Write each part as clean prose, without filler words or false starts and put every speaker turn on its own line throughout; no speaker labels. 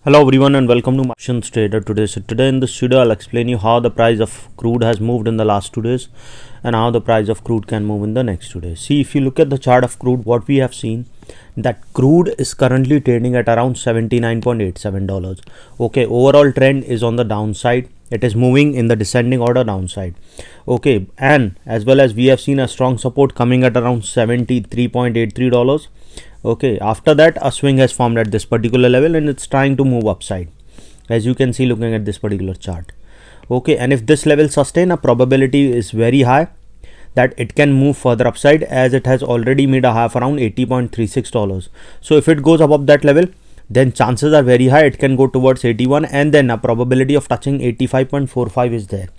Hello everyone and welcome to OptionsTraderToday. So today in this video I'll explain you how the price of crude has moved in the last 2 days and how the price of crude can move in the next 2 days. See, if you look at the chart of crude, what we have seen that crude is currently trading at around $79.87. Okay, overall trend is on the downside. It is moving in the descending order downside. Okay, and as well as we have seen a strong support coming at around $73.83. Okay, after that a swing has formed at this particular level and it's trying to move upside, as you can see looking at this particular chart. Okay, and if this level sustain, a probability is very high that it can move further upside, as it has already made a high of around $80.36. So if it goes above that level, then chances are very high it can go towards 81, and then a probability of touching 85.45 is there.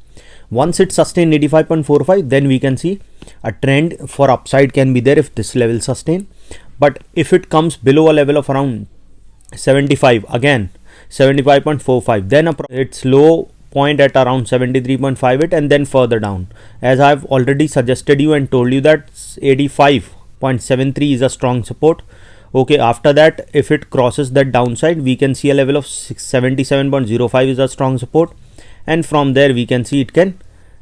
Once it sustains 85.45, then we can see a trend for upside can be there if this level sustain. But if it comes below a level of around 75, again 75.45, then its low point at around 73.58, and then further down, as I've already suggested you and told you that 85.73 is a strong support. Okay, after that if it crosses that downside, we can see a level of 77.05 is a strong support, and from there we can see it can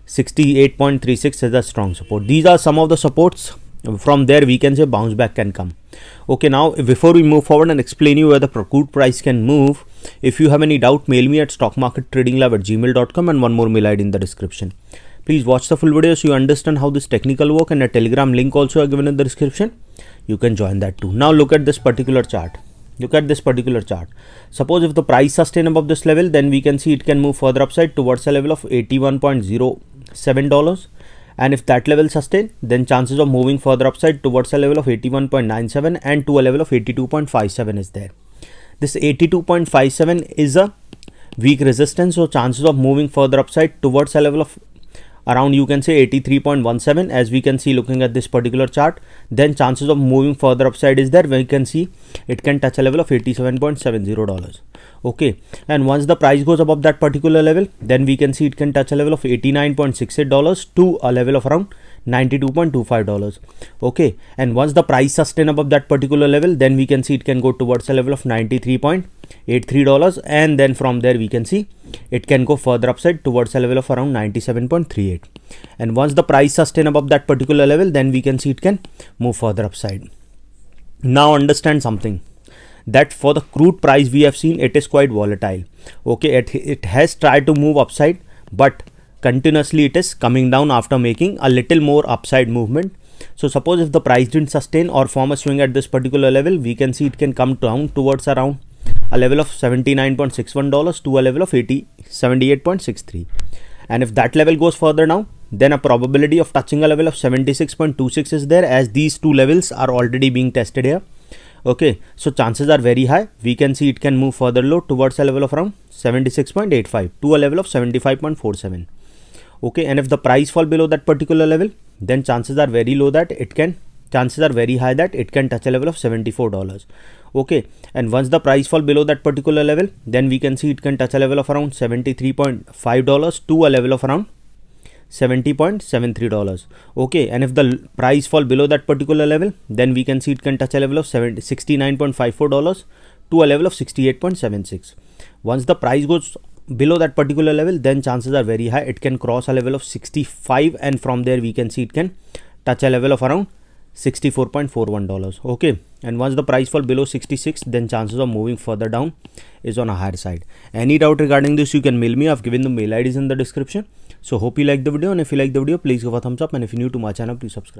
68.36 is a strong support. These are some of the supports. From there we can say bounce back can come. Okay, now before we move forward and explain you where the crude price can move, if you have any doubt, mail me at stockmarkettradinglab@gmail.com, and one more mail ID in the description. Please watch the full video so you understand how this technical work, and a telegram link also are given in the description. You can join that too. Now look at this particular chart. Look at this particular chart. Suppose if the price sustain above this level, then we can see it can move further upside towards a level of $81.07. And if that level sustain, then chances of moving further upside towards a level of 81.97 and to a level of 82.57 is there. This 82.57 is a weak resistance, so chances of moving further upside towards a level of around, you can say, 83.17, as we can see looking at this particular chart. Then chances of moving further upside is there, where you can see it can touch a level of $87.70. Okay, and once the price goes above that particular level, then we can see it can touch a level of $89.68 to a level of around $92.25. Okay, and once the price sustain above that particular level, then we can see it can go towards a level of $93.83, and then from there we can see it can go further upside towards a level of around 97.38. And once the price sustain above that particular level, then we can see it can move further upside. Now understand something, that for the crude price we have seen it is quite volatile. Okay, it has tried to move upside, but continuously it is coming down after making a little more upside movement. So suppose if the price didn't sustain or form a swing at this particular level, we can see it can come down towards around a level of $79.61 to a level of 78.63. And if that level goes further down, then a probability of touching a level of 76.26 is there, as these two levels are already being tested here. Okay, so chances are very high we can see it can move further low towards a level of around 76.85 to a level of 75.47. Okay, and if the price fall below that particular level, then chances are very high that it can touch a level of $74. Okay, and once the price fall below that particular level, then we can see it can touch a level of around $73.5 to a level of around $70.73. Okay, and if the price fall below that particular level, then we can see it can touch a level of $69.54 to a level of $68.76. Once the price goes below that particular level, then chances are very high it can cross a level of 65, and from there we can see it can touch a level of around $64.41. Okay, and once the price fall below 66, then chances of moving further down is on a higher side. Any doubt regarding this, you can mail me. I've given the mail IDs in the description. So hope you like the video, and if you like the video, please give a thumbs up, and if you're new to my channel, please subscribe.